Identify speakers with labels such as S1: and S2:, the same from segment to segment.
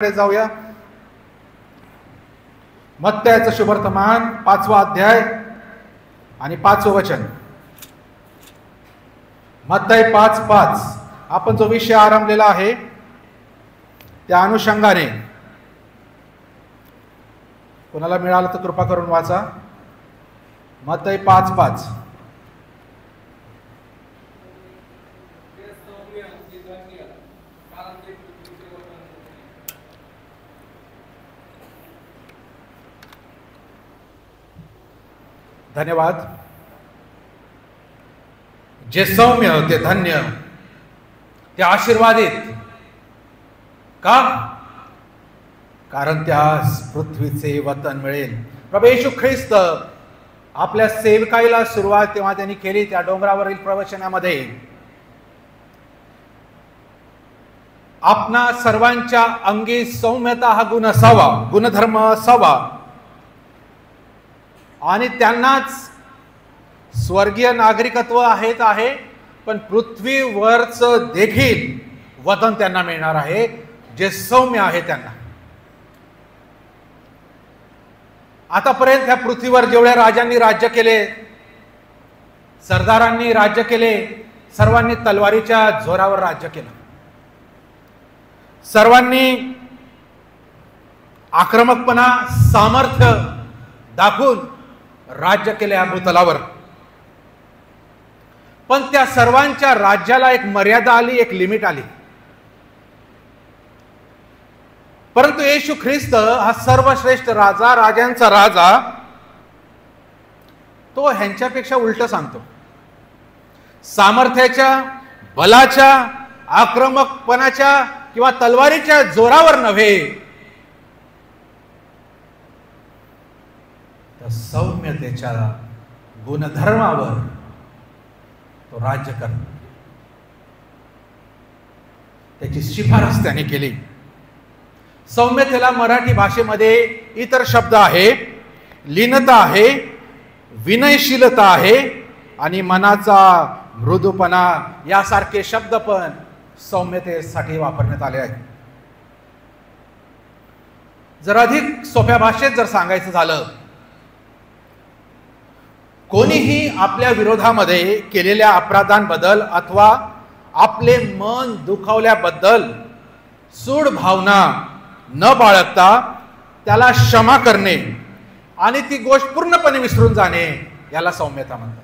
S1: जाऊया. मत्तयाचं शुभवर्तमान 5वा अध्याय आणि 5वं वचन. मत्तय 5:5 आपण जो विषय आरंभलेला आहे त्या अनुषंगाने कोणाला मिळालं तर कृपा करून वाचा. मत्तय 5:5. धन्यवाद. जे सौम्य ते धन्य ते आशीर्वादित का, कारण त्यास पृथ्वीचे वतन मिळेल. प्रभू येशू ख्रिस्त आपल्या सेवकाईला सुरुवात तेव्हा त्यांनी केली त्या डोंगरावरील प्रवचनामध्ये आपणा सर्वांच्या अंगी सौम्यता हा गुण असावा, गुणधर्म असावा आणि त्यांनाच स्वर्गीय नागरिकत्व आहे, पण पृथ्वीवरच देखील वतन त्यांना मिळणार आहे जे सौम्य आहे त्यांना. आतापर्यंत ह्या पृथ्वीवर जेवढ्या राजांनी राज्य केले, सरदारांनी राज्य केले, सर्वांनी तलवारीच्या जोरावर राज्य केलं. सर्वांनी आक्रमकपणा, सामर्थ्य दाखवून राज्य केले या भूतलावर. पण त्या सर्वांच्या राज्याला एक मर्यादा आली, एक लिमिट आली. परंतु येशू ख्रिस्त हा सर्वश्रेष्ठ राजा, राजांचा राजा, तो ह्यांच्यापेक्षा उलट सांगतो. सामर्थ्याच्या, बलाच्या, आक्रमकपणाच्या किंवा तलवारीच्या जोरावर नव्हे, तर सौम्यतेच्या गुणधर्मावर तो राज्य करतो. त्याची शिफारस त्याने केली. सौम्यतेला मराठी भाषेमध्ये इतर शब्द आहे. लीनता आहे, विनयशीलता आहे आणि मनाचा मृदूपणा यासारखे शब्द पण सौम्यतेसाठी वापरण्यात आले आहेत. जर अधिक सोप्या भाषेत जर सांगायचं झालं, कोणीही आपल्या विरोधामध्ये केलेल्या अपराधांबद्दल अथवा आपले मन दुखावल्याबद्दल सूड भावना न बाळगता त्याला क्षमा करणे आणि ती गोष्ट पूर्णपणे विसरून जाणे याला सौम्यता म्हणतात.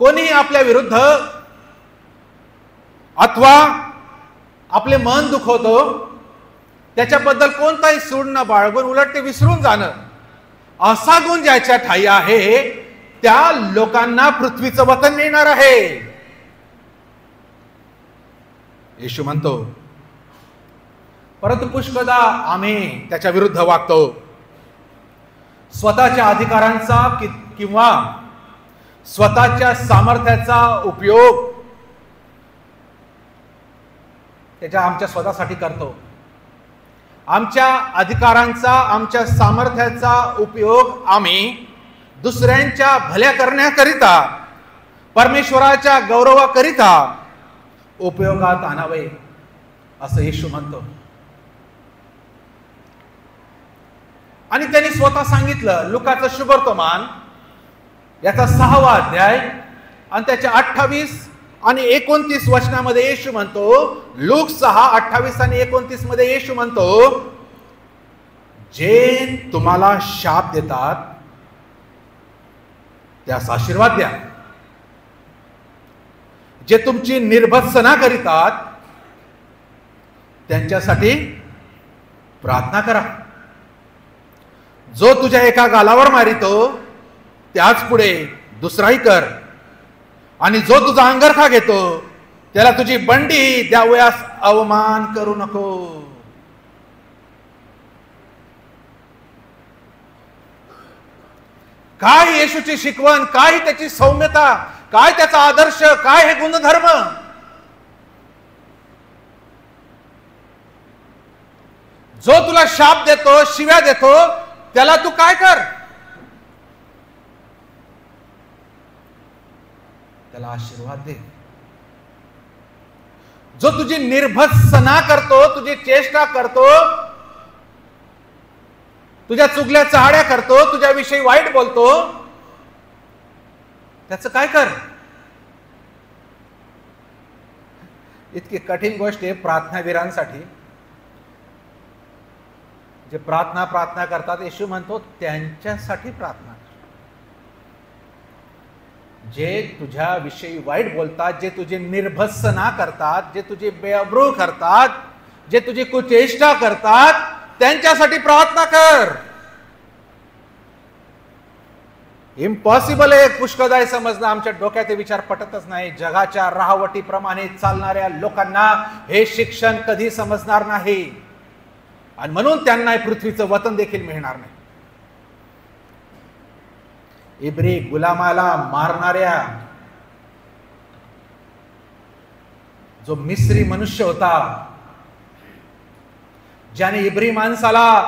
S1: कोणीही आपल्या विरुद्ध अथवा आपले मन दुखवतो त्याच्याबद्दल कोणताही सूड न बाळगून उलट ते विसरून जाणं, असा गुण ज्याच्या ठायी आहे त्या लोकांना पृथ्वीचं वतन मिळणार आहे. येशू म्हणतो, परंतु पुष्कळदा आम्ही त्याच्या विरुद्ध वागतो. स्वतःच्या अधिकारांचा किंवा स्वतःच्या सामर्थ्याचा उपयोग त्याच्या आमच्या स्वतःसाठी करतो. आमच्या अधिकारांचा, आमच्या सामर्थ्याचा उपयोग आम्ही दुसऱ्यांच्या भल्या करण्याकरिता, परमेश्वराच्या गौरवाकरिता उपयोगात आणावे असं येशू म्हणतो. आणि त्यांनी स्वतः सांगितलं. लुकाचं शुभवर्तमान याचा 6वा अध्याय आणि त्याच्या 28 आणि 29 वचनामध्ये येशू म्हणतो, लूक 6:28 आणि 29 मध्ये येशू म्हणतो, जे तुम्हाला शाप देतात त्यास आशीर्वाद द्या, जे तुमची निर्भत्सना करीतात त्यांच्यासाठी प्रार्थना करा. जो तुझ्या एका गालावर मारितो त्याच पुढे दुसराही कर, आणि जो तुझा अंगरखा घेतो त्याला तुझी बंडी द्यावयास अवमान करू नको. काय येशूची शिकवण, काय त्याची सौम्यता, काय त्याचा आदर्श, काय हे गुणधर्म. जो तुला शाप देतो, शिव्या देतो, त्याला तू काय कर, त्याला आशीर्वाद दे. जो तुझी निर्भत्सना करतो, तुझी चेष्टा करतो, तुझ्या चुगल्या चहाड्या करतो, तुझ्याविषयी वाईट बोलतो, त्याचं काय कर? इतकी कठीण गोष्ट आहे प्रार्थनावीरांसाठी, जे प्रार्थना करतात. येशू म्हणतो त्यांच्यासाठी प्रार्थना. जे तुझ्याविषयी वाईट बोलतात, जे तुझी निर्भत्सना करतात, जे तुझी बेअब्रू करतात, जे तुझी कुचेष्टा करतात, त्यांच्यासाठी प्रार्थना कर. इम्पॉसिबल आहे पुष्कळदा समजणं. आमच्या डोक्यात हे विचार पटतच नाही. जगाच्या राहावटीप्रमाणे चालणाऱ्या लोकांना हे शिक्षण कधी समजणार नाही आणि म्हणून त्यांना पृथ्वीचं वतन देखील मिळणार नाही. इब्री गुलामाला मारणाऱ्या जो मिस्री मनुष्य होता, ज्याने इब्री माणसाला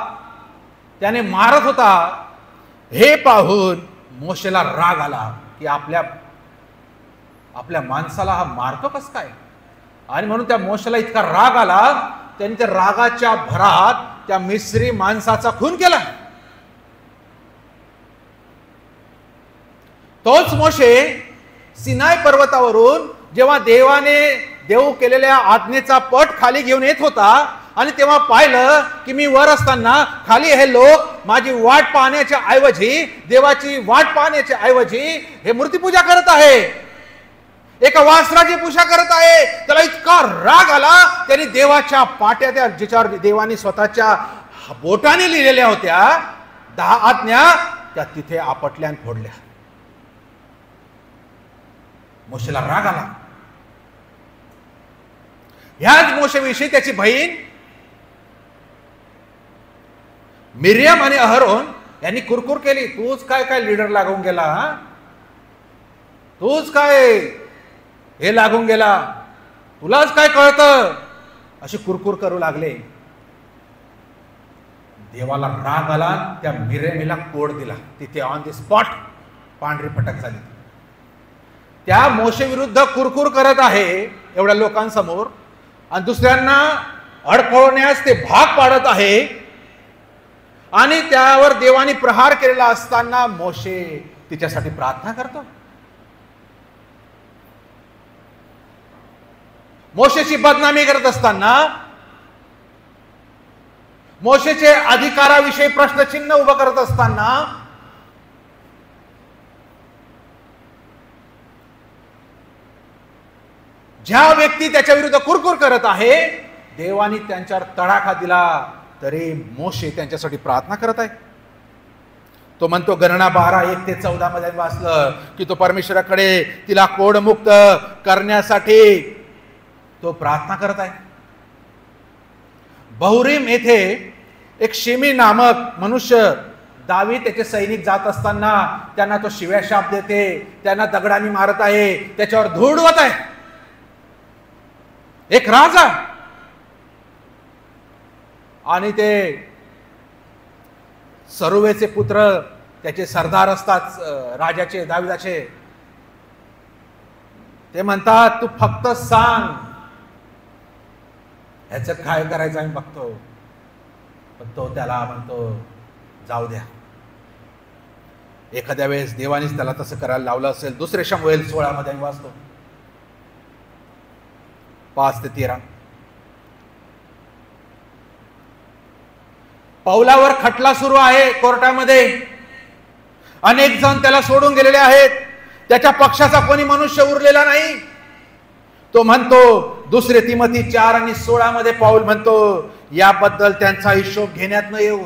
S1: त्याने मारत होता, हे पाहून मोशेला राग आला की आपल्या माणसाला हा मारतो कस काय. आणि म्हणून त्या मोशेला इतका राग आला, त्यांनी त्या रागाच्या भरात त्या मिस्री माणसाचा खून केला. तोच मोशे सिनाय पर्वतावरून जेव्हा देव केलेल्या आज्ञेचा पट खाली घेऊन येत होता आणि तेव्हा पाहिलं की मी वर असताना खाली हे लोक माझी वाट पाहण्याच्या ऐवजी, देवाची वाट पाहण्याच्या ऐवजी हे मूर्तीपूजा करत आहे, एका वासराची पूजा करत आहे. त्याला इतका राग आला, त्यांनी देवाच्या पाट्या, त्या ज्याच्यावर देवाने स्वतःच्या बोटाने लिहिलेल्या होत्या 10 आज्ञा, त्या तिथे आपटल्या आणि फोडल्या. मोशेला राग आला. ह्याच मोशेविषयी त्याची बहीण मिर्याम आणि अहरोन यांनी कुरकुर केली. तूच काय लीडर लागून गेला, तूच काय हे लागून गेला, तुलाच काय कळतं, अशी कुरकुर करू लागले. देवाला राग आला, त्या मिर्यामीला कोड दिला. तिथे ऑन द स्पॉट पांढरी पटक झाली. त्या मोशे विरुद्ध कुरकुर करत आहे एवढ्या लोकांसमोर आणि दुसऱ्यांना अडकवण्यास ते भाग पाडत आहे. आणि त्यावर देवाने प्रहार केलेला असताना मोशे तिच्यासाठी प्रार्थना करतो. मोशेची बदनामी करत असताना, मोशेचे अधिकाराविषयी प्रश्नचिन्ह उभं करत असताना, ज्या व्यक्ती त्याच्या विरुद्ध कुरकुर करत आहे, देवाने त्यांच्यावर तडाखा दिला, तरी मोशे त्यांच्यासाठी प्रार्थना करत आहे. तो म्हणतो गणना 12:1-14 मध्ये वाचलं की तो परमेश्वराकडे तिला कोडमुक्त करण्यासाठी तो प्रार्थना करत आहे. बहुरीम येथे एक शिमी नामक मनुष्य, दावीद त्याचे सैनिक जात असताना त्यांना तो शिव्या शाप देते, त्यांना दगडांनी मारत आहे, त्याच्यावर धूळ उडवत आहे. एक राजा आणि ते सरुवेचे पुत्र त्याचे सरदार असतात राजाचे, दाविदाचे. ते म्हणतात तू फक्त सांग, ह्याचं काय करायचं आम्ही बघतो. पण तो त्याला म्हणतो जाऊ द्या. एखाद्या वेळेस देवानेच त्याला तसं करायला लावलं असेल. 2 शमूएल 16 मध्ये आम्ही वाचतो 5-13. पौलावर खटला सुरू आहे कोर्टामध्ये. अनेक जण त्याला सोडून गेलेले आहेत. त्याच्या पक्षाचा कोणी मनुष्य उरलेला नाही. तो म्हणतो 2 तिमोथी 4:16 मध्ये पौल म्हणतो याबद्दल त्यांचा हिशोब घेण्यात न येऊ.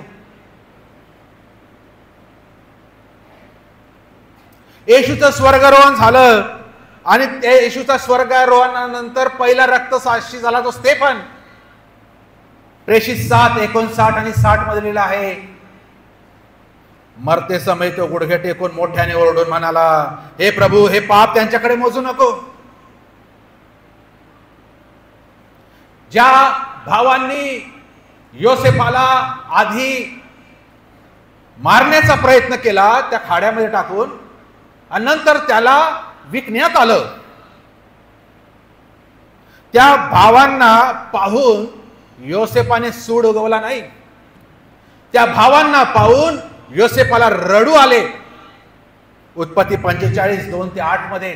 S1: येशूचं स्वर्गारोहण झालं आणि त्या येशूचा स्वर्गारोहणानंतर पहिला रक्तसाक्षी झाला तो स्तेफन. प्रेषित 7:59 आणि 60 मध्ये लिहिलं आहे. मरते समय तो गुडघे टेकून मोठ्याने ओरडून म्हणाला, हे प्रभू, हे पाप त्यांच्याकडे मोजू नको. ज्या भावांनी योसेफाला आधी मारण्याचा प्रयत्न केला त्या खाड्यामध्ये टाकून आणि नंतर त्याला विकण्यात आलं, त्या भावांना पाहून योसेफाने सूड उगवला नाही. त्या भावांना पाहून योसेफाला रडू आले. उत्पत्ती 45:2-8 मध्ये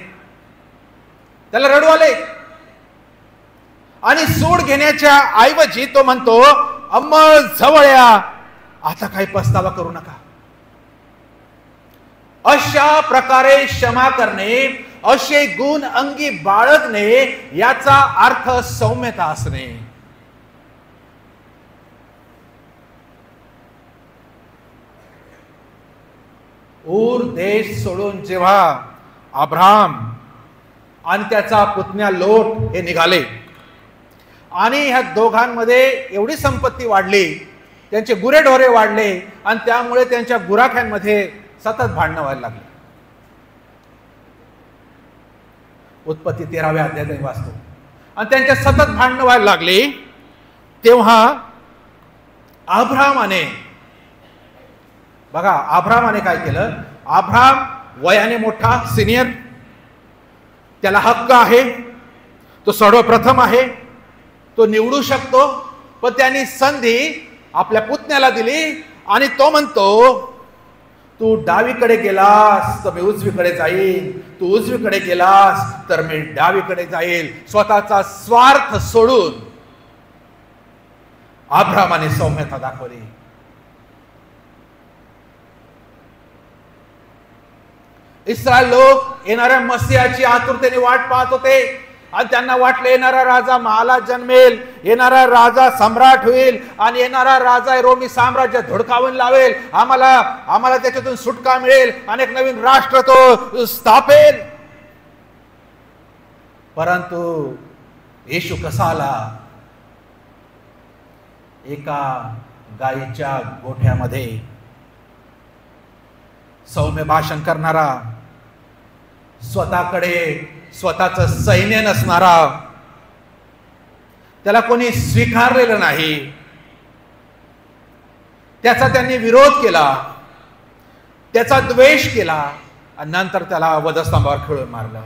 S1: त्याला रडू आले. आणि सूड घेण्याच्या ऐवजी तो म्हणतो, अम्मा जवळ या, आता काही पस्तावा करू नका. अशा प्रकारे क्षमा करणे, असे गुण अंगी बाळगणे, याचा अर्थ सौम्यता असणे. ऊर देश सोडून जेव्हा अब्राम आणि त्याचा पुतण्या लोट हे निघाले आणि ह्या दोघांमध्ये एवढी संपत्ती वाढली, त्यांचे गुरेढोरे वाढले आणि त्यामुळे त्यांच्या गुराख्यांमध्ये सतत भांडणं व्हायला लागली. उत्पत्ती 13व्या अध्यायात वाचतो. आणि त्यांच्या सतत भांडणं व्हायला लागली. तेव्हा अब्रामाने, बघा अब्रामाने काय केलं. अब्राम वयाने मोठा, सिनियर, त्याला हक्क आहे, तो सर्वप्रथम आहे, तो निवडू शकतो. पण त्यांनी संधी आपल्या पुतण्याला दिली आणि तो म्हणतो, तू डावीकडे गेलास तर मी उजवीकडे जाईल, तू उजवीकडे गेलास तर मी डावीकडे जाईल. स्वतःचा स्वार्थ सोडून अब्रामाने सौम्यता दाखवली. इस्रायल लोक येणाऱ्या मसीहाची आतुरतेने वाट पाहत होते आणि त्यांना वाटले येणारा राजा महालात जन्मेल, येणारा राजा सम्राट होईल आणि येणारा राजा रोमी साम्राज्य धुडकावून लावेल, आम्हाला त्याच्यातून सुटका मिळेल, अनेक नवीन राष्ट्र तो स्थापेल. परंतु येशू कसा आला? एका गायीच्या गोठ्यामध्ये सौम्य भाषण करणारा, स्वतःकडे स्वतःचं सैन्य नसणारा, त्याला कोणी स्वीकारलेलं नाही, त्याचा त्यांनी विरोध केला, त्याचा द्वेष केला आणि नंतर त्याला वधस्तंभावर खिळून मारलं.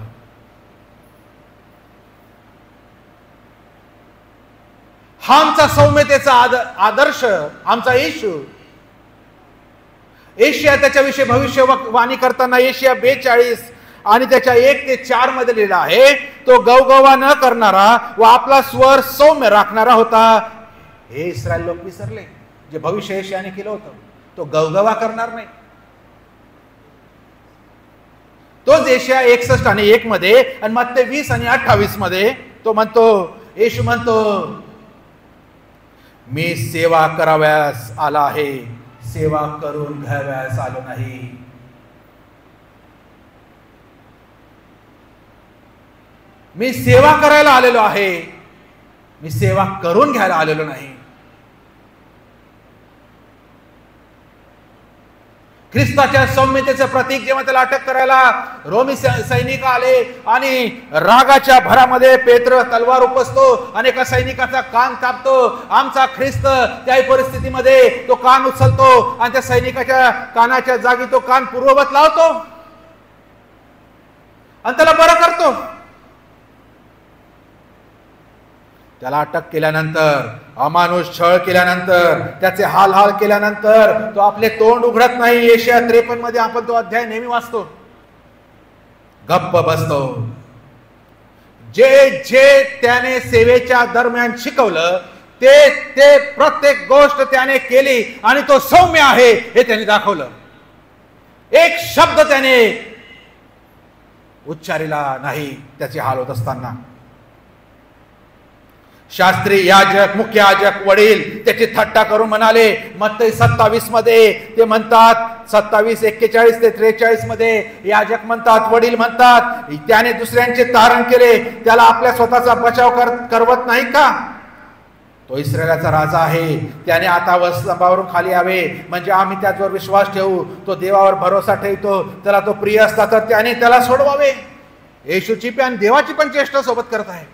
S1: हा आमचा सौम्यतेचा आदर्श, आमचा येशू. एशिया त्याच्याविषयी भविष्यवाणी करताना एशिया 42 आणि त्याच्या 1 ते 4 मध्ये लिहिला आहे, तो गवगवा न करणारा व आपला स्वर सौम्य राखणारा होता. हे इस्रायल लोक विसरले, जे भविष्य एशियाने केलं होतं. तो गवगवा करणार नाही. तोच एशिया 61 आणि 1 मध्ये आणि मत्ते 20 आणि 28 मध्ये तो म्हणतो, येशू म्हणतो, मी सेवा कराव्यास आला आहे, सेवा करून घ्याव्यास आलो नाही. मी सेवा करायला आलेलो आहे, मी सेवा करून घ्यायला आलेलो नाही. ख्रिस्ताच्या सौम्यतेचं प्रतीक जेव्हा त्याला अटक करायला रोमी सैनिक आले आणि रागाच्या भरामध्ये पेत्र तलवार उपसतो आणि एका सैनिकाचा कान कापतो. आमचा ख्रिस्त त्याही परिस्थितीमध्ये तो कान उचलतो आणि त्या सैनिकाच्या कानाच्या जागी तो कान पूर्ववत लावतो आणि त्याला बरं करतो. त्याला अटक केल्यानंतर, अमानुष छळ केल्यानंतर, त्याचे हाल केल्यानंतर तो आपले तोंड उघडत नाही. एशिया 53 मध्ये आपण तो अध्याय नेहमी वाचतो. गप्प बसतो. जे जे त्याने सेवेच्या दरम्यान शिकवलं ते प्रत्येक गोष्ट त्याने केली आणि तो सौम्य आहे हे त्याने दाखवलं. एक शब्द त्याने उच्चारिला नाही त्याचे हाल होत असताना. शास्त्री, याजक, मुख्य याजक, वडील त्याची थट्टा करून म्हणाले. मत्ती 27 मध्ये ते म्हणतात, 27:41 ते 43 मध्ये याजक म्हणतात, वडील म्हणतात, त्याने दुसऱ्यांचे तारण केले, त्याला आपल्या स्वतःचा बचाव करवत नाही का? तो इस्रायलाचा राजा आहे, त्याने आता वधस्तंभावरून खाली यावे, म्हणजे आम्ही त्याच्यावर विश्वास ठेवू. तो देवावर भरोसा ठेवतो, त्याला तो प्रिय असता तर त्याने त्याला सोडवावे. येशूची पण देवाची पण चेष्टा सोबत करत आहे.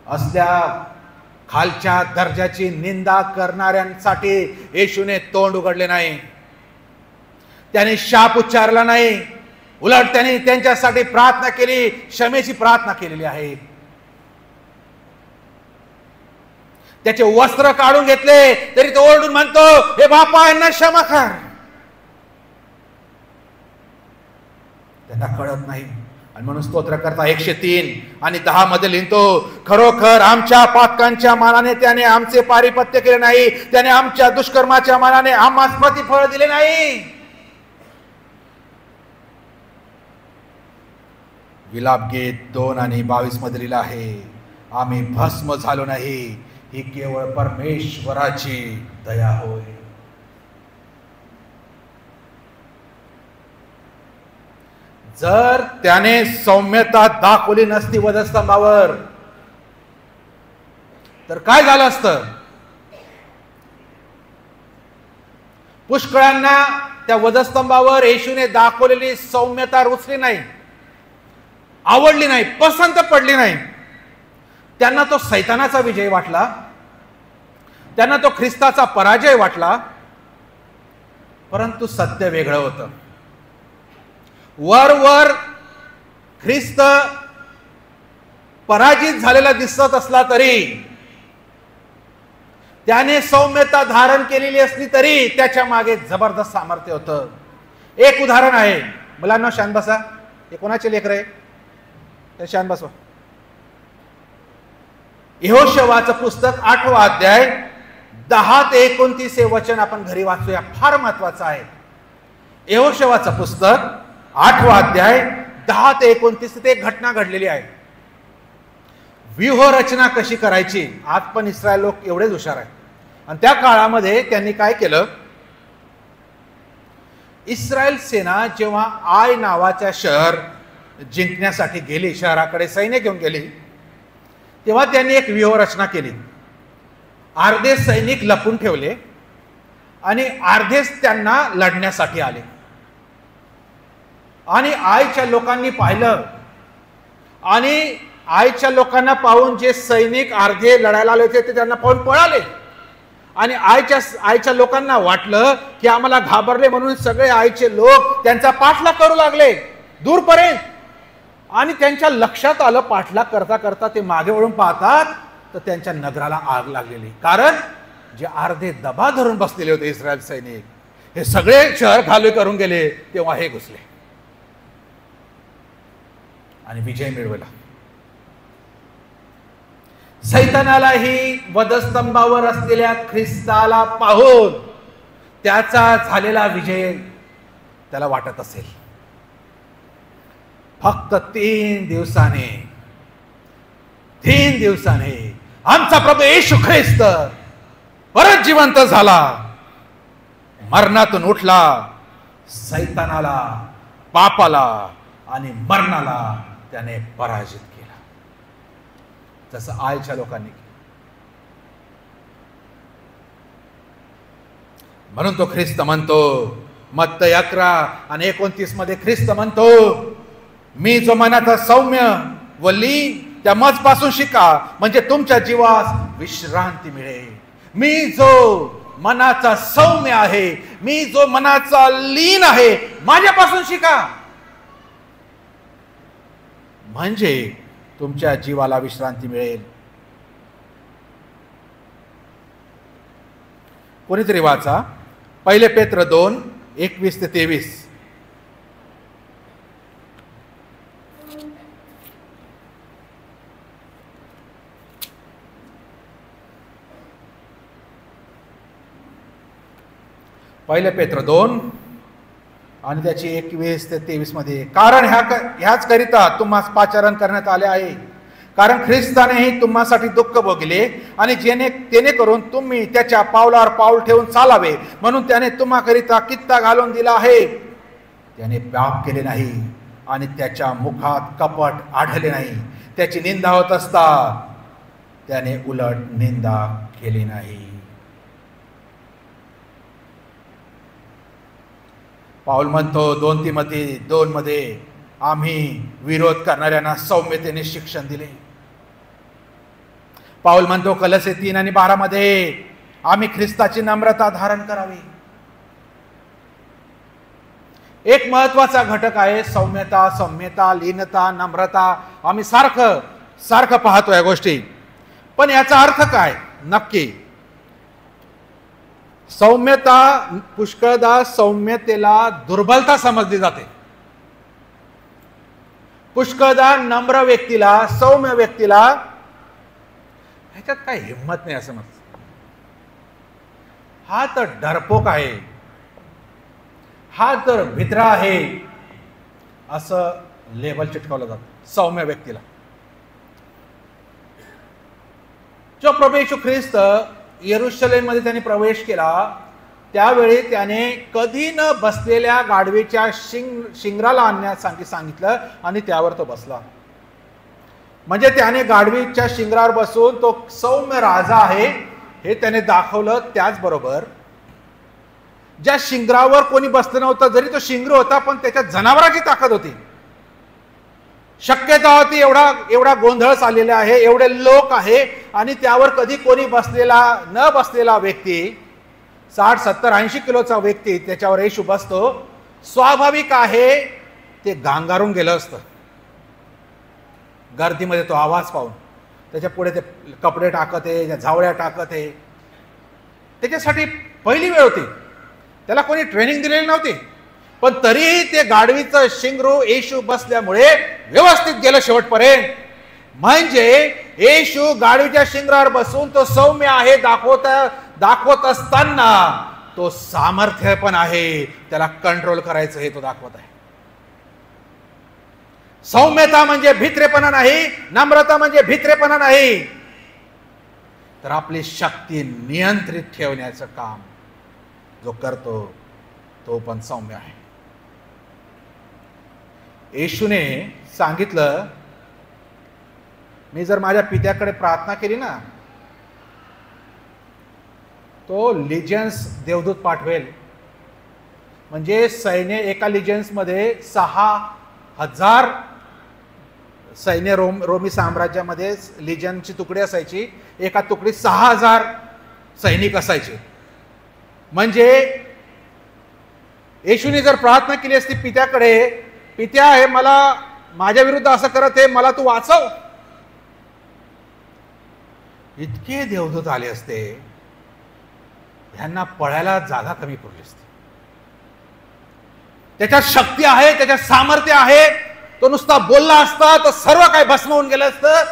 S1: असल्या खालच्या दर्जाची निंदा करणाऱ्यांसाठी येशूने तोंड उघडले नाही. त्याने शाप उच्चारला नाही. उलट त्यांनी त्यांच्यासाठी प्रार्थना केली, क्षमेची प्रार्थना केलेली आहे. त्याचे वस्त्र काढून घेतले तरी तो ओरडून म्हणतो, हे बापा यांना क्षमा कर. त्यांना कळत नाही. आणि म्हणून स्तोत्रकर्ता 103 आणि 10 मध्ये लिहितो, खरोखर आमच्या पातकांच्या मानाने त्याने आमचे पारिपत्य केले नाही, त्याने आमच्या दुष्कर्माच्या मानाने आम्हास प्रतिफळ दिले नाही. विलाप गीत 2 आणि 22 मध्ये लिहिलं आहे, आम्ही भस्म झालो नाही, ही केवळ परमेश्वराची दया होय. जर त्याने सौम्यता दाखवली नसती वधस्तंभावर तर काय झालं असतं? पुष्कळांना त्या वधस्तंभावर येशूने दाखवलेली सौम्यता रुचली नाही, आवडली नाही, पसंत पडली नाही. त्यांना तो सैतानाचा विजय वाटला, त्यांना तो ख्रिस्ताचा पराजय वाटला. परंतु सत्य वेगळं होतं. वर ख्रिस्त पराजित झालेला दिसत असला तरी, त्याने सौम्यता धारण केलेली असली तरी त्याच्या मागे जबरदस्त सामर्थ्य होतं. एक उदाहरण आहे. मुलांना शांत बसा. हे कोणाचे लेकर आहे? ते शांत बसवा. यहोशुआचं पुस्तक 8वा अध्याय 10 ते 29 हे वचन आपण घरी वाचूया. फार महत्वाचं आहे. यहोशुआचं पुस्तक 8वा अध्याय 10 ते 29 ते एक घटना घडलेली आहे. व्यूह रचना कशी करायची. आज पण इस्रायल लोक एवढेच हुशार आहेत. आणि त्या काळामध्ये त्यांनी काय केलं, इस्रायल सेना जेव्हा आय नावाच्या शहर जिंकण्यासाठी गेली, शहराकडे सैन्य घेऊन गेली, तेव्हा त्यांनी एक व्यूह रचना केली. अर्धे सैनिक लपून ठेवले आणि अर्धेच त्यांना लढण्यासाठी आले. आणि आयच्या लोकांनी पाहिलं आणि आयच्या लोकांना पाहून जे सैनिक अर्धे लढायला आले होते ते त्यांना पाहून पळाले. आणि आयच्या लोकांना वाटलं की आम्हाला घाबरले, म्हणून सगळे आयचे लोक त्यांचा पाठलाग करू लागले दूरपर्यंत. आणि त्यांच्या लक्षात आलं, पाठलाग करता करता ते मागे वळून पाहतात तर त्यांच्या नगराला आग लागलेली. कारण जे अर्धे दबा धरून बसलेले होते इस्रायल सैनिक, हे सगळे शहर खाली करून गेले. तेव्हा हे घुसले आणि विजय मिळवला. सैतानालाही वधस्तंभावर असलेल्या ख्रिस्ताला पाहून त्याचा झालेला विजय त्याला वाटत असेल. फक्त 3 दिवसाने आमचा प्रभू येशू ख्रिस्त परत जिवंत झाला, मरणातून उठला, सैतानाला, पापाला आणि मरणाला त्याने पराजित केला, जसं आयच्या लोकांनी केलं. म्हणून तो ख्रिस्त म्हणतो, मत्तई 11 आणि 29 मध्ये ख्रिस्त म्हणतो, मी जो मनाचा सौम्य व लीन त्या मजपासून शिका, म्हणजे तुमच्या जीवास विश्रांती मिळेल. मी जो मनाचा सौम्य आहे, मी जो मनाचा लीन आहे, माझ्यापासून शिका, म्हणजे तुमच्या जीवाला विश्रांती मिळेल. कोणीतरी वाचा 1 पेत्र 2 21 ते 23. पहिले पेत्र 2 आणि त्याची 21 ते 23 मध्ये, कारण ह्याच करिता तुम्हास पाचारण करण्यात आले आहे, कारण ख्रिस्तानेही तुम्हासाठी दुःख भोगले आणि जेणे करून तुम्ही त्याच्या पावलावर पाऊल ठेवून चालावे, म्हणून त्याने तुम्हाकरिता कित्ता घालून दिला आहे. त्याने पाप केले नाही आणि त्याच्या मुखात कपट आढळले नाही. त्याची निंदा होत असता त्याने उलट निंदा केली नाही. पाऊल म्हणतो 2 तिमोथी 2 मध्ये, आम्ही विरोध करणाऱ्यांना सौम्यतेने शिक्षण दिले. पाऊल म्हणतो कलसे 3 आणि 12 मध्ये, आम्ही ख्रिस्ताची नम्रता धारण करावी. एक महत्वाचा घटक आहे सौम्यता, सौम्यता, लीनता, नम्रता. आम्ही सारखं पाहतो या गोष्टी. पण याचा अर्थ काय नक्की? सौम्यता, पुष्कळदा सौम्यतेला दुर्बलता समजली जाते. पुष्कळदा नम्र व्यक्तीला, सौम्य व्यक्तीला ह्याच्यात काय हिंमत नाही असं म्हणतात. हा तर डरपोक आहे, हा तर भित्रा आहे असं लेबल चिटकवलं जातं सौम्य व्यक्तीला. जो प्रभू येशू ख्रिस्त येरुशलेम मध्ये त्याने प्रवेश केला त्यावेळी त्याने कधी न बसलेल्या गाढवीच्या शिंगराला आणण्यासाठी सांगितलं आणि त्यावर तो बसला. म्हणजे त्याने गाढवीच्या शिंगरावर बसून तो सौम्य राजा आहे हे त्याने दाखवलं. त्याचबरोबर ज्या शिंगरावर कोणी बसलं नव्हतं, जरी तो शिंगर होता पण त्याच्यात जनावराची ताकद होती. शक्यता होती एवढा गोंधळ चाललेला आहे, एवढे लोक आहे आणि त्यावर कधी कोणी न बसलेला व्यक्ती, 60, 70, 80 किलोचा व्यक्ती त्याच्यावर येशू बसतो. स्वाभाविक आहे ते गांगारून गेलं असतं गर्दीमध्ये. तो आवाज पाहून त्याच्या पुढे ते कपडे टाकत आहे, झावळ्या टाकत आहे. त्याच्यासाठी पहिली वेळ होती, त्याला कोणी ट्रेनिंग दिलेली नव्हती. पण तरीही ते गाढवीचं शिंगरू येशू बसल्यामुळे व्यवस्थित गेलं शेवटपर्यंत. म्हणजे येशू गाढवीच्या शिंगरावर बसून तो सौम्य आहे दाखवत असताना तो सामर्थ्य पण आहे, त्याला कंट्रोल करायचं हे तो दाखवत आहे. सौम्यता म्हणजे भित्रेपणा नाही, नम्रता म्हणजे भित्रेपणा नाही, तर आपली शक्ती नियंत्रित ठेवण्याचं काम जो करतो तो पण सौम्य आहे. येशूने सांगितलं, मी जर माझ्या पित्याकडे प्रार्थना केली ना, तो लिजन्स देवदूत पाठवेल. म्हणजे सैन्य, एका लिजन्स मध्ये 6,000 सैन्य रोमी साम्राज्यामध्ये लिजनची तुकडी असायची. एका तुकडीत 6,000 सैनिक असायचे. म्हणजे येशूने जर प्रार्थना केली असती पित्याकडे, पित्या आहे मला माझ्या विरुद्ध असं करत आहे, मला तू वाचव, इतके देवदूत आले असते, ह्यांना पळायला जागा कमी पडली असते. त्याच्यात शक्ती आहे, त्याच्यात सामर्थ्य आहे. तो नुसता बोलला असता तर सर्व काही भस्म होऊन गेलं असतं.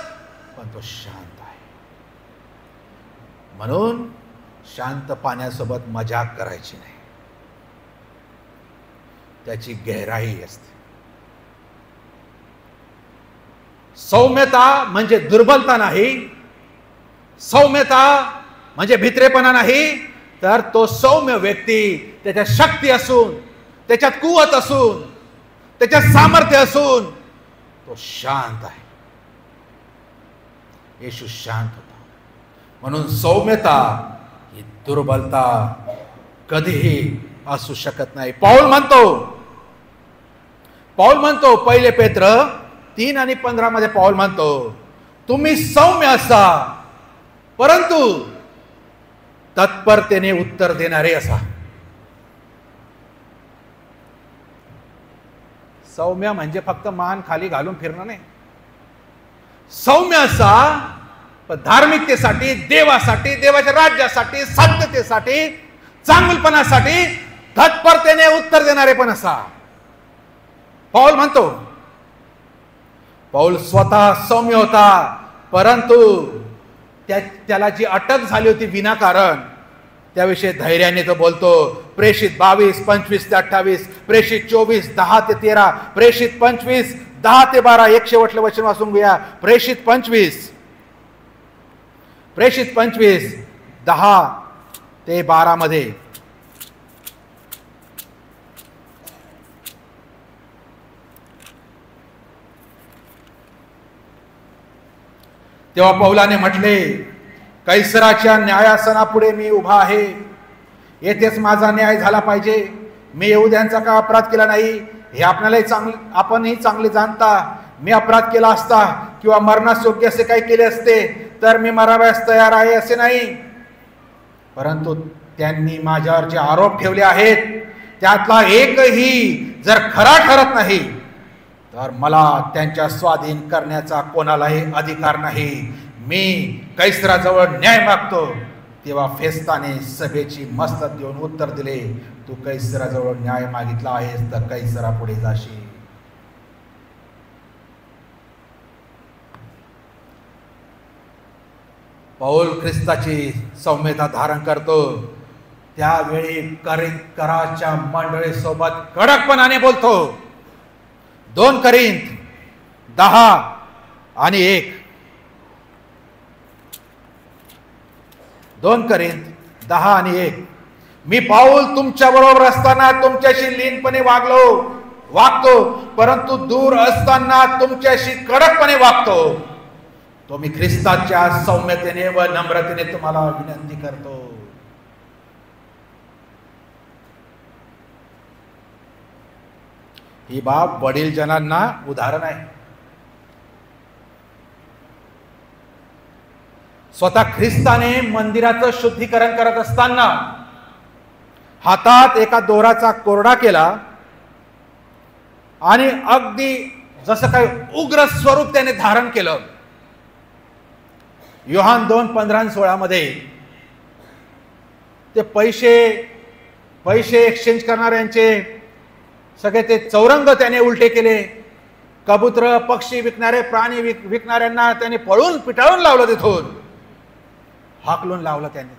S1: पण तो शांत आहे. म्हणून शांत पाण्यासोबत मजाक करायची नाही, त्याची गहराई असते. सौम्यता म्हणजे दुर्बलता नाही, सौम्यता म्हणजे भित्रेपणा नाही, तर तो सौम्य व्यक्ती त्याच्यात शक्ती असून, त्याच्यात कुवत असून, त्याच्यात सामर्थ्य असून तो शांत आहे. येशू शांत होता. म्हणून सौम्यता ही दुर्बलता कधीही असू शकत नाही. पाऊल म्हणतो 1 पेत्र 3 आणि 15 मध्ये पाऊल म्हणतो, तुम्ही सौम्य असा परंतु तत्परतेने उत्तर देणारे असा. सौम्य म्हणजे फक्त मान खाली घालून फिरणं नाही. सौम्य असा पण धार्मिकतेसाठी, देवासाठी, देवाच्या राज्यासाठी, सत्यतेसाठी, चांगुलपणासाठी तत्परतेने उत्तर देणारे पण असा. पाऊल म्हणतो, पाऊल स्वतः सौम्य होता, परंतु त्याला जी अटक झाली होती विनाकारण, त्याविषयी धैर्याने तो बोलतो. प्रेषित 22, 25 ते 28, प्रेषित 24, 10 ते 13, प्रेषित 25, 10 ते 12. एक शेवटलं वचन वाचून घेऊया. प्रेषित 25, 10 ते 12 मध्ये. तेव्हा पौलाने म्हटले, कैसराच्या न्यायासनापुढे मी उभा आहे, येथेच माझा न्याय झाला पाहिजे. मी यहूद्यांचा का अपराध केला नाही हे आपणही चांगले जाणता. मी अपराध केला असता किंवा मरणास योग्य असे काही केले असते तर मी मराव्यास तयार आहे असे नाही. परंतु त्यांनी माझ्यावर जे आरोप ठेवले आहेत त्यातला एकही जर खरा ठरत नाही तर मला त्यांच्या स्वाधीन करण्याचा कोणालाही अधिकार नाही. मी कैसराजवळ न्याय मागतो. तेव्हा फेस्ताने सभेची मस्तक देऊन उत्तर दिले, तू कैसराजवळ न्याय मागितला आहेस तर कैसरापुढे जाशील. पौल ख्रिस्ताची सौम्यता धारण करतो. त्यावेळी कराच्या मंडळीसोबत कडकपणाने बोलतो. 2 करिंथ 10:1. 2 करिंथ 10:1. मी पाऊल तुमच्या बरोबर असताना तुमच्याशी लीनपणे वागतो, परंतु दूर असताना तुमच्याशी कडकपणे वागतो. तो मी ख्रिस्ताच्या सौम्यतेने व नम्रतेने तुम्हाला विनंती करतो. ही बाब वडील जनांना उदाहरण आहे. स्वतः ख्रिस्ताने मंदिराचं शुद्धीकरण करत असताना हातात एका दोराचा कोरडा केला आणि अगदी जसं काही उग्र स्वरूप त्याने धारण केलं. योहान 2:15-16 मध्ये ते पैसे एक्सचेंज करणाऱ्यांचे सगळे ते चौरंग त्याने उलटे केले. कबूतर पक्षी विकणारे प्राणी विकणाऱ्यांना त्याने पळून पिटाळून लावलं, तिथून हाकलून लावलं त्याने.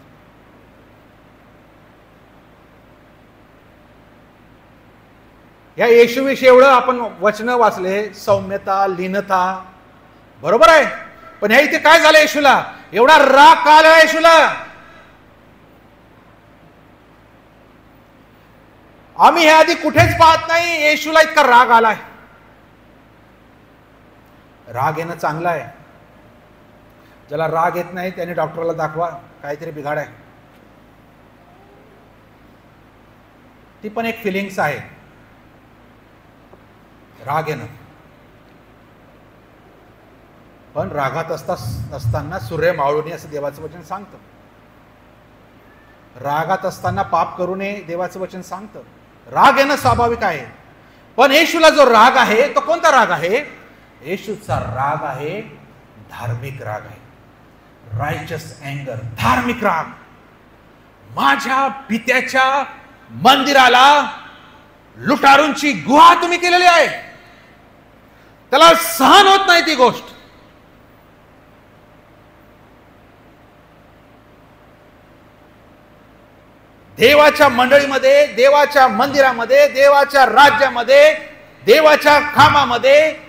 S1: या येशूविषयी एवढं आपण वचन वाचले, सौम्यता, लीनता, बरोबर आहे. पण ह्या इथे काय झालं, येशूला एवढा राग का आला येशूला? आम्ही हे आधी कुठेच पाहत नाही येशूला इतका राग आलाय. राग येणं चांगलं आहे. ज्याला राग येत नाही त्याने डॉक्टरला दाखवा, काहीतरी बिघाड आहे. ती पण एक फिलिंग्स आहे, राग येणं. पण रागात असताना सूर्य मावळू नये असं देवाचं वचन सांगतं. रागात असताना पाप करू नये देवाचं वचन सांगतं. राग येणं स्वाभाविक आहे. पण येशूला जो राग आहे तो कोणता राग आहे? येशूचा राग आहे धार्मिक राग आहे. रायचस अँगर, धार्मिक राग. माझ्या पित्याच्या मंदिराला लुटारूंची गुहा तुम्ही केलेली आहे. त्याला सहन होत नाही ती गोष्ट. देवाच्या मंडळीमध्ये, देवाच्या मंदिरामध्ये, देवाच्या राज्यामध्ये, देवाच्या कामामध्ये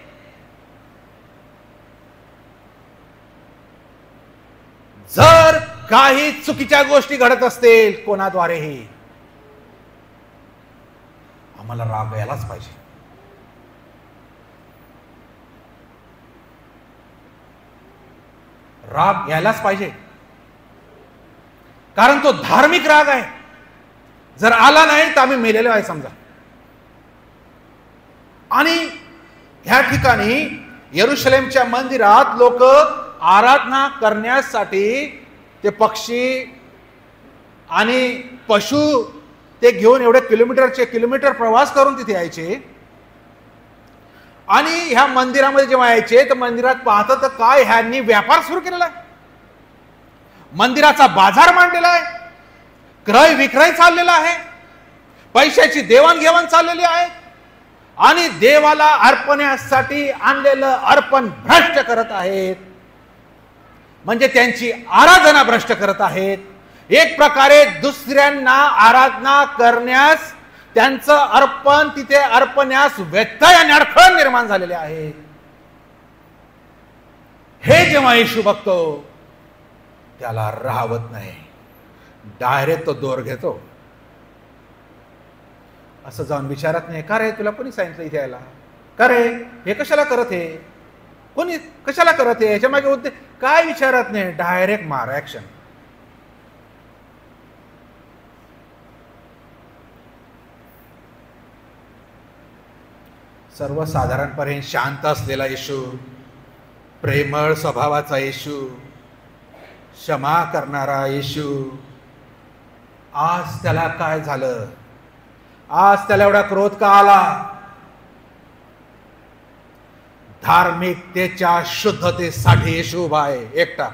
S1: जर काही चुकीच्या गोष्टी घडत असतील कोणाद्वारेही, आम्हाला राग यायलाच पाहिजे. राग यायलाच पाहिजे, कारण तो धार्मिक राग आहे. जर आला नाही तर आम्ही मेलेलो आहे समजा. आणि ह्या ठिकाणी यरुशलेमच्या मंदिरात लोक आराधना करण्यासाठी ते पक्षी आणि पशु ते घेऊन एवढे किलोमीटर प्रवास करून तिथे यायचे. आणि ह्या मंदिरामध्ये जेव्हा यायचे तर मंदिरात पाहतं तर काय, ह्यांनी व्यापार सुरू केलेला आहे. मंदिराचा बाजार मांडलेला आहे, क्रय विक्रय चाललेला आहे, पैशाची देवाणघेवाण चाललेली आहे. आणि देवाला अर्पण्यासाठी आणलेलं अर्पण भ्रष्ट करत आहेत. म्हणजे त्यांची आराधना भ्रष्ट करत आहेत. एक प्रकारे दुसऱ्यांना आराधना करण्यास, त्यांचं अर्पण तिथे अर्पण्यास व्यत्यय आणि अडखळ निर्माण झालेले आहेत. हे जेव्हा येशू बघतो त्याला राहवत नाही, डायरेक्ट तो दोर घेतो. असं जाऊन विचारत नाही, का रे तुला कोणी सांगितलं इथे यायला? का रे हे कशाला करत हे? कोणी कशाला करत हे? याच्या मागे होते काय विचारत नाही, डायरेक्ट मार, ऍक्शन. सर्वसाधारणपणे शांत असलेला येशू, प्रेमळ स्वभावाचा येशू, क्षमा करणारा येशू, आज त्याला काय झालं? आज त्याला एवढा क्रोध का आला? धार्मिकतेच्या शुद्धतेसाठी येशू उभा आहे एकटा.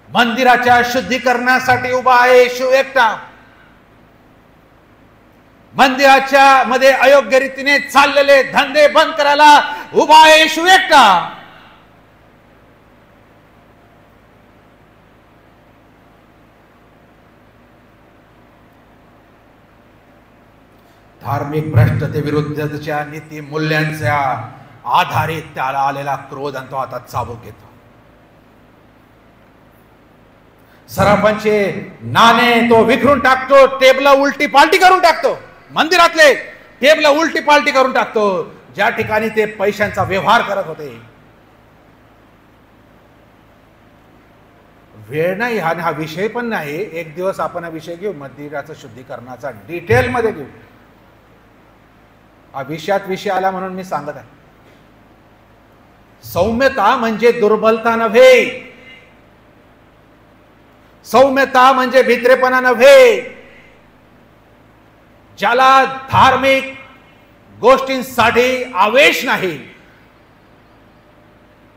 S1: मंदिराच्या शुद्धीकरणासाठी उभा आहे येशू एकटा. मंदिराच्या मध्ये अयोग्य रीतीने चाललेले धंदे बंद करायला उभा आहे येशू एकटा. धार्मिक भ्रष्टते विरुद्धच्या नीती मूल्यांच्या आधारित त्याला आलेला क्रोध आणि तो आता चाबूक घेतो. सराफांचे नाणे तो विखरून टाकतो, टेबल उलटी पालटी करून टाकतो, मंदिरातले टेबल उलटी पालटी करून टाकतो ज्या ठिकाणी ते पैशांचा व्यवहार करत होते. वेळ नाही हा विषय पण नाही. एक दिवस आपण हा विषय घेऊ, मंदिराचं शुद्धीकरणाचा डिटेल मध्ये घेऊ. हा विषयात विषय आला म्हणून मी सांगत आहे. सौम्यता म्हणजे दुर्बलता नव्हे. सौम्यता म्हणजे भित्रेपणा नव्हे. ज्याला धार्मिक गोष्टींसाठी आवेश नाही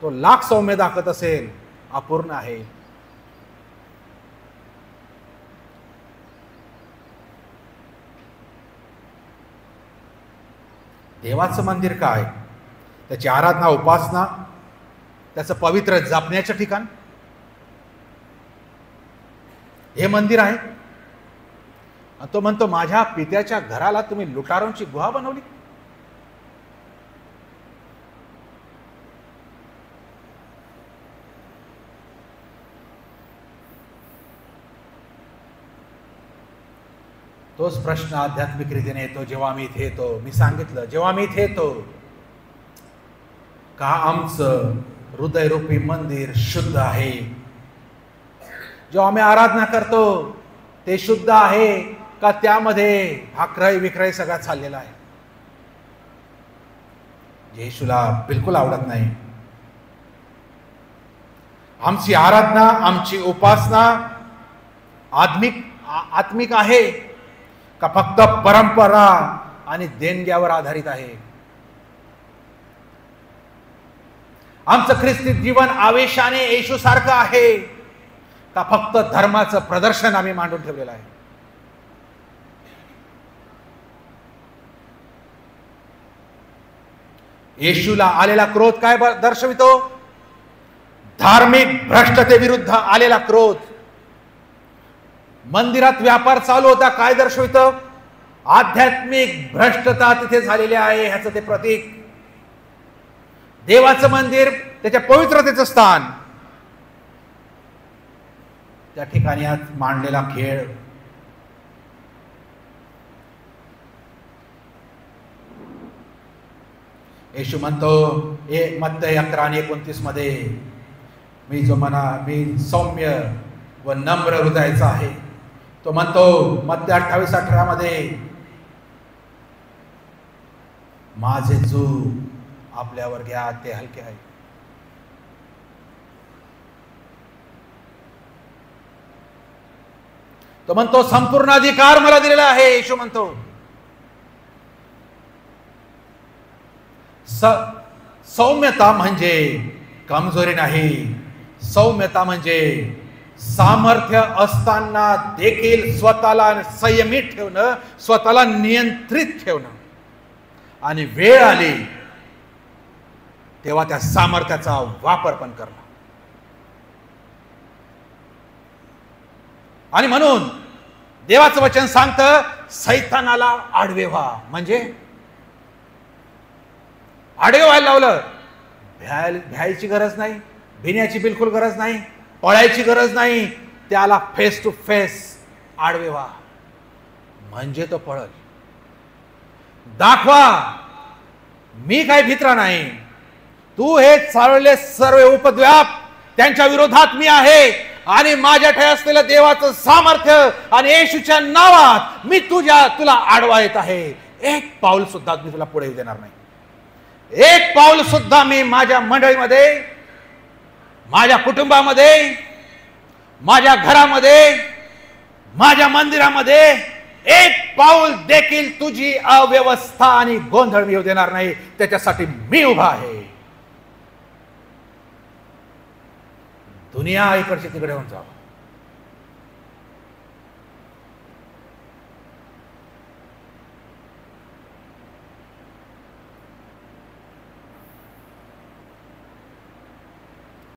S1: तो लाख सौम्य दाखवत असेल अपूर्ण आहे. देवाचं मंदिर काय? त्याची आराधना, उपासना, त्याचं पवित्र जपण्याचं ठिकाण हे मंदिर आहे. तो म्हणतो माझ्या पित्याच्या घराला तुम्ही लुटारूंची गुहा बनवली. तोच प्रश्न आध्यात्मिक रीतीने येतो जेव्हा मी इथे येतो. मी सांगितलं, जेव्हा मी इथे येतो का आमचं हृदयरूपी मंदिर शुद्ध आहे? जेव्हा आम्ही आराधना करतो ते शुद्ध आहे का त्यामध्ये हा क्रय विक्रय सगळा चाललेला आहे? येशूला बिलकुल आवडत नाही. आमची आराधना, आमची उपासना आत्मिक आहे का फक्त परंपरा आणि देणग्यावर आधारित आहे? आमचं ख्रिस्ती जीवन आवेशाने येशू सारखं आहे का फक्त धर्माचं प्रदर्शन आम्ही मांडून ठेवलेलं आहे? येशूला आलेला क्रोध काय दर्शवितो? धार्मिक भ्रष्टते विरुद्ध आलेला क्रोध. मंदिरात व्यापार चालू होता, काय दर्शवितं? आध्यात्मिक भ्रष्टता तिथे झालेली आहे ह्याचं ते प्रतीक. देवाचं मंदिर, त्याच्या पवित्रतेचं स्थान, त्या ठिकाणी आज मांडलेला खेळ. येशू म्हणतो मत्तई 11:29 मध्ये, मी सौम्य व नम्र हृदयाचा आहे. तो म्हणतो मत्तई 28:18 मध्ये, माझे जूक आपल्यावर घ्या, ते हलके आहे. तो म्हणतो संपूर्ण अधिकार मला दिलेला आहे. येशू म्हणतो सौम्यता म्हणजे कमजोरी नाही. सौम्यता म्हणजे सामर्थ्य असताना देखील स्वतःला संयमित ठेवणं, स्वतःला नियंत्रित ठेवणं, आणि वेळ आली तेव्हा त्या सामर्थ्याचा वापर पण करणं. आणि म्हणून देवाचं वचन सांगतं सैतानाला आडवे व्हा. म्हणजे आडवे व्हायला लावलं. भ्यायची गरज नाही, भिण्याची बिलकुल गरज नाही, पळायची गरज नाही. त्याला फेस टू फेस आडवे व्हा, म्हणजे तो पळल. दाखवा मी काय भित्रा नाही. तू हे चालवले सर्व उपद्व्याप त्यांच्या विरोधात मी आहे, आणि माझ्या ठाई असलेलं देवाचं सामर्थ्य आणि येशूच्या नावात मी तुला आडवा येत आहे. एक पाऊल सुद्धा मी तुला पुढे येऊ देणार नाही. एक पाऊल सुद्धा मी माझ्या मंडळीमध्ये, माझ्या कुटुंबामध्ये, माझ्या घरामध्ये, माझ्या मंदिरामध्ये एक पाऊल देखील तुझी अव्यवस्था आणि गोंधळ मी येऊ देणार नाही, त्याच्यासाठी मी उभा आहे. दुनिया इकडचे तिकडे होऊन जावं.